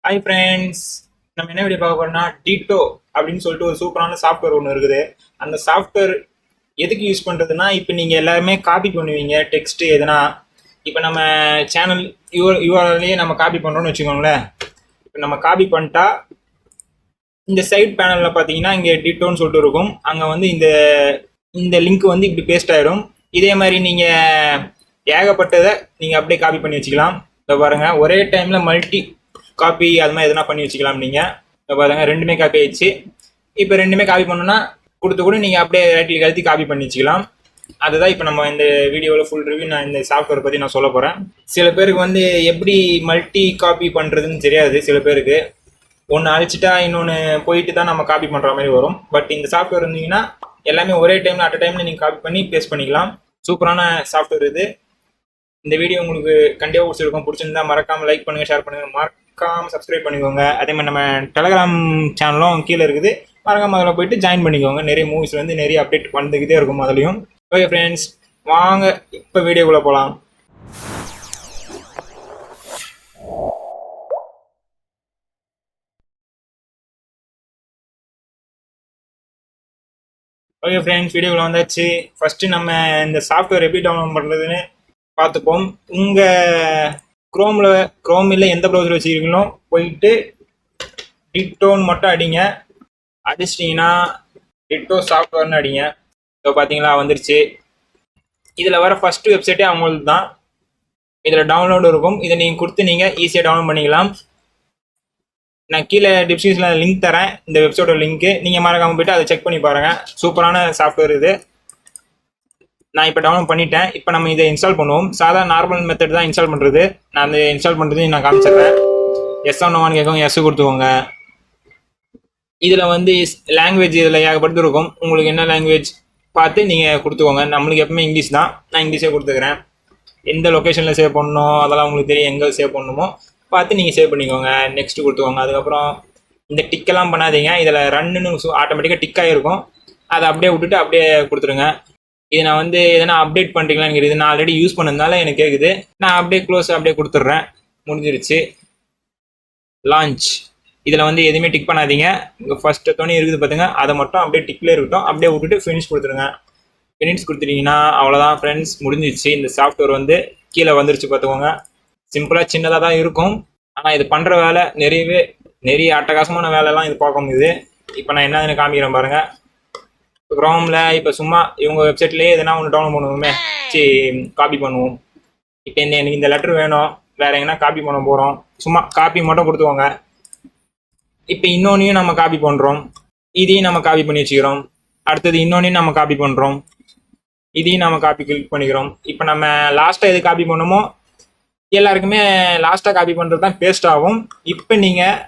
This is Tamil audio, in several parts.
ஹாய் ஃப்ரெண்ட்ஸ், நம்ம என்ன வீடியோ பார்க்க போறோம்னா டிட்டோ அப்படின்னு சொல்லிட்டு ஒரு சூப்பரான சாஃப்ட்வேர் ஒன்று இருக்குது. அந்த சாஃப்ட்வேர் எதுக்கு யூஸ் பண்ணுறதுன்னா, இப்போ நீங்கள் எல்லாருமே காப்பி பண்ணுவீங்க டெக்ஸ்ட் எதுனா. இப்போ நம்ம சேனல் யூஆர்எல்லையே நம்ம காப்பி பண்ணுறோம்னு வச்சுக்கோங்களேன். இப்போ நம்ம காப்பி பண்ணிட்டா இந்த சைட் பேனலில் பார்த்தீங்கன்னா இங்கே டிட்டோன்னு சொல்லிட்டு இருக்கும். அங்கே வந்து இந்த இந்த லிங்க் வந்து இப்படி பேஸ்ட் ஆகிடும். இதே மாதிரி நீங்கள் ஏகப்பட்டதை நீங்கள் அப்படியே காப்பி பண்ணி வச்சுக்கலாம். இதை பாருங்கள், ஒரே டைமில் மல்டி காப்பி அது மாதிரி எதனா பண்ணி வச்சுக்கலாம். நீங்கள் இப்போ பாருங்க, ரெண்டுமே காப்பி ஆயிடுச்சு. இப்போ ரெண்டுமே காப்பி பண்ணணும்னா கொடுத்து கூட நீங்கள் அப்படியே ரைட்டில் கழுத்தி காப்பி பண்ணி வச்சுக்கலாம். அதுதான் இப்போ நம்ம இந்த வீடியோவில் ஃபுல் ரிவ்யூ நான் இந்த சாஃப்ட்வேர் பற்றி நான் சொல்ல போகிறேன். சில பேருக்கு வந்து எப்படி மல்டி காப்பி பண்ணுறதுன்னு தெரியாது. சில பேருக்கு ஒன்று அழிச்சிட்டா இன்னொன்று போயிட்டு தான் நம்ம காப்பி பண்ணுற மாதிரி வரும். பட் இந்த சாஃப்ட்வேர் இருந்தீங்கன்னா எல்லாமே ஒரே டைமில் அட் டைமில் நீங்கள் காப்பி பண்ணி பேஸ்ட் பண்ணிக்கலாம். சூப்பரான சாஃப்ட்வேர் இது. இந்த வீடியோ உங்களுக்கு கண்டிப்பாக பிடிச்சிருந்தா மறக்காமல் லைக் பண்ணுங்கள், ஷேர் பண்ணுங்கள், மறக்காமல் சப்ஸ்கிரைப் பண்ணிக்கோங்க. அதே மாதிரி நம்ம டெலகிராம் சேனலும் கீழே இருக்குது, மறக்காமல் அதில் போயிட்டு ஜாயின் பண்ணிக்கோங்க. நிறைய மூவிஸ் வந்து நிறைய அப்டேட் வந்துக்கிட்டே இருக்கும் அதுலேயும். ஓகே ஃப்ரெண்ட்ஸ், வாங்க இப்போ வீடியோக்குள்ளே போகலாம். ஓகே ஃப்ரெண்ட்ஸ், வீடியோக்குள்ளே வந்தாச்சு. ஃபஸ்ட்டு நம்ம இந்த சாஃப்ட்வேர் எப்படி டவுன்லோட் பண்ணுறதுன்னு பார்த்துப்போம். க்ரோம் இல்லை எந்த ப்ரௌசர் வச்சுருக்கீங்களோ போயிட்டு டிட்டோன்னு மட்டும் அடிங்க. அடிச்சிட்டிங்கன்னா டிட்டோ சாஃப்ட்வேர்னு அடிங்க. இப்போ பார்த்தீங்களா வந்துருச்சு. இதில் வர ஃபஸ்ட்டு வெப்சைட்டே அவங்களுக்கு தான். இதில் டவுன்லோடு இருக்கும். இதை நீங்கள் கொடுத்து நீங்கள் ஈஸியாக டவுன்லோட் பண்ணிக்கலாம். நான் கீழே டிஸ்கிரிப்ஷனில் லிங்க் தரேன், இந்த வெப்சைட்டோட லிங்க்கு. நீங்கள் மறக்காமல் போய்ட்டு அதை செக் பண்ணி பாருங்கள். சூப்பரான சாஃப்ட்வேர் இது. நான் இப்போ டவுன்லோட் பண்ணிட்டேன். இப்போ நம்ம இதை இன்ஸ்டால் பண்ணுவோம். சாதாரண நார்மல் மெத்தட் தான் இன்ஸ்டால் பண்ணுறது. நான் அந்த இன்ஸ்டால் பண்ணுறதையும் நான் காமிச்சிடுறேன். எஸ் ஒன்றுவான்னு கேட்கும், எஸ் கொடுத்துக்கோங்க. இதில் வந்து லாங்குவேஜ் இதில் ஏகப்பட்டு இருக்கும். உங்களுக்கு என்ன லாங்குவேஜ் பார்த்து நீங்கள் கொடுத்துக்கோங்க. நம்மளுக்கு எப்பவுமே இங்கிலீஷ் தான், நான் இங்கிலீஷே கொடுத்துக்கிறேன். எந்த லொக்கேஷனில் சேவ் பண்ணணும் அதெல்லாம் உங்களுக்கு தெரியும். எங்கே சேவ் பண்ணணுமோ பார்த்து நீங்கள் சேவ் பண்ணிக்கோங்க. நெக்ஸ்ட்டு கொடுத்துக்கோங்க. அதுக்கப்புறம் இந்த டிக்கெல்லாம் பண்ணாதீங்க. இதில் ரன்னுன்னு ஆட்டோமேட்டிக்காக டிக்காக இருக்கும். அதை அப்படியே விட்டுட்டு அப்படியே கொடுத்துருங்க. இது நான் வந்து எதனா அப்டேட் பண்ணுறீங்களான்னு கேட்குது. நான் ஆல்ரெடி யூஸ் பண்ணதுனால எனக்கு கேட்குது. நான் அப்படியே க்ளோஸ் அப்படியே கொடுத்துட்றேன். முடிஞ்சிருச்சு. லான்ச். இதில் வந்து எதுவுமே டிக் பண்ணாதீங்க. இங்கே ஃபஸ்ட்டு தோணி இருக்குது பார்த்துங்க, அதை மட்டும் அப்படியே டிக்லேயே இருக்கட்டும். அப்படியே விட்டுட்டு ஃபினிஷ் கொடுத்துருங்க. ஃபினிஷ் கொடுத்துட்டீங்கன்னா அவ்வளோதான் ஃப்ரெண்ட்ஸ், முடிஞ்சிருச்சு. இந்த சாஃப்ட்வேர் வந்து கீழே வந்துருச்சு பார்த்துக்கோங்க. சிம்பிளாக சின்னதாக தான் இருக்கும், ஆனால் இது பண்ணுற வேலை நிறைய அட்டகாசமான வேலைலாம் இது பார்க்க முடியுது. இப்போ நான் என்னதுன்னு காமிக்கிறேன் பாருங்கள். க்ரோமில் இப்போ சும்மா இவங்க வெப்சைட்லேயே எதனா ஒன்று டவுன்லோட் பண்ணுவோமே, காப்பி பண்ணுவோம். இப்போ எனக்கு இந்த லெட்டர் வேணும், வேறு எங்கன்னா காப்பி பண்ண போகிறோம். சும்மா காப்பி மட்டும் கொடுத்துக்கோங்க. இப்போ இன்னொன்னையும் நம்ம காப்பி பண்ணுறோம். இதையும் நம்ம காப்பி பண்ணி வச்சுக்கிறோம். அடுத்தது இன்னொன்னையும் நம்ம காப்பி பண்ணுறோம். இதையும் நம்ம காப்பி கிளிக் பண்ணிக்கிறோம். இப்போ நம்ம லாஸ்ட்டாக எது காப்பி பண்ணோமோ எல்லாருக்குமே லாஸ்ட்டாக காப்பி பண்ணுறது தான் பேஸ்ட் ஆகும். இப்போ நீங்கள்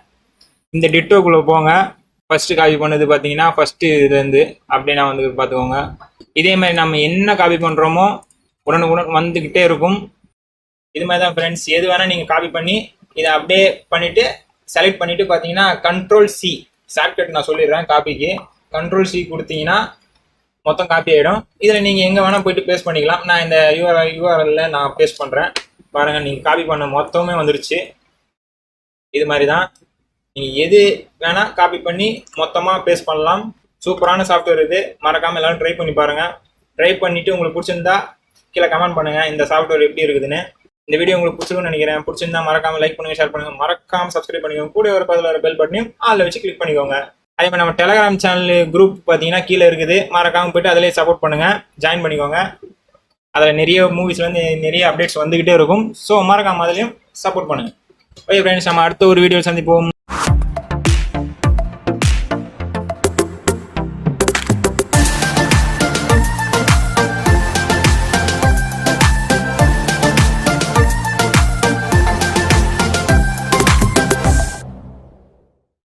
இந்த டிட்டோக்குள்ளே போங்க. ஃபஸ்ட்டு காப்பி பண்ணது பார்த்தீங்கன்னா ஃபஸ்ட்டு இதுலேருந்து அப்படியே நான் வந்து பார்த்துக்கோங்க. இதே மாதிரி நம்ம என்ன காப்பி பண்ணுறோமோ உடனுக்குடன் வந்துக்கிட்டே இருக்கும். இது மாதிரி தான் ஃப்ரெண்ட்ஸ், எது வேணால் நீங்கள் காப்பி பண்ணி இதை அப்படியே பண்ணிவிட்டு செலக்ட் பண்ணிவிட்டு பார்த்தீங்கன்னா Ctrl+C ஷார்ட்கட் நான் சொல்லிடுறேன். காப்பிக்கு Ctrl+C கொடுத்தீங்கன்னா மொத்தம் காப்பி ஆகிடும். இதில் நீங்கள் எங்கே வேணால் போய்ட்டு பேஸ்ட் பண்ணிக்கலாம். நான் இந்த யூஆர்எல்லில் நான் பேஸ்ட் பண்ணுறேன் பாருங்கள். நீங்கள் காப்பி பண்ண மொத்தமே வந்துருச்சு. இது மாதிரி தான் நீங்கள் எது வேணால் காப்பி பண்ணி மொத்தமாக பேஸ்ட் பண்ணலாம். சூப்பரான சாஃப்ட்வேர் இது. மறக்காமல் எல்லோரும் ட்ரை பண்ணி பாருங்கள். ட்ரை பண்ணிவிட்டு உங்களுக்கு பிடிச்சிருந்தா கீழே கமெண்ட் பண்ணுங்கள் இந்த சாஃப்ட்வேர் எப்படி இருக்குதுன்னு. இந்த வீடியோ உங்களுக்கு பிடிச்சிருக்குன்னு நினைக்கிறேன். பிடிச்சிருந்தா மறக்காமல் லைக் பண்ணுங்கள், ஷேர் பண்ணுங்கள், மறக்காமல் சப்ஸ்கிரைப் பண்ணிக்கோங்க. கூட ஒரு பதில் வர பெல் பட்டனையும் அதில் வச்சு கிளிக் பண்ணிக்கோங்க. அதே மாதிரி நம்ம டெலகிராம் சேனல் குரூப் பார்த்தீங்கன்னா கீழே இருக்குது. மறக்காமல் போய்ட்டு அதிலே சப்போர்ட் பண்ணுங்கள், ஜாயின் பண்ணிக்கோங்க. அதில் நிறைய மூவிஸ்லேருந்து நிறைய அப்டேட்ஸ் வந்துக்கிட்டே இருக்கும். ஸோ மறக்காமல் அதிலையும் சப்போர்ட் பண்ணுங்கள். ஓகே ஃப்ரெண்ட்ஸ், நம்ம அடுத்த ஒரு வீடியோ சந்திப்போம்.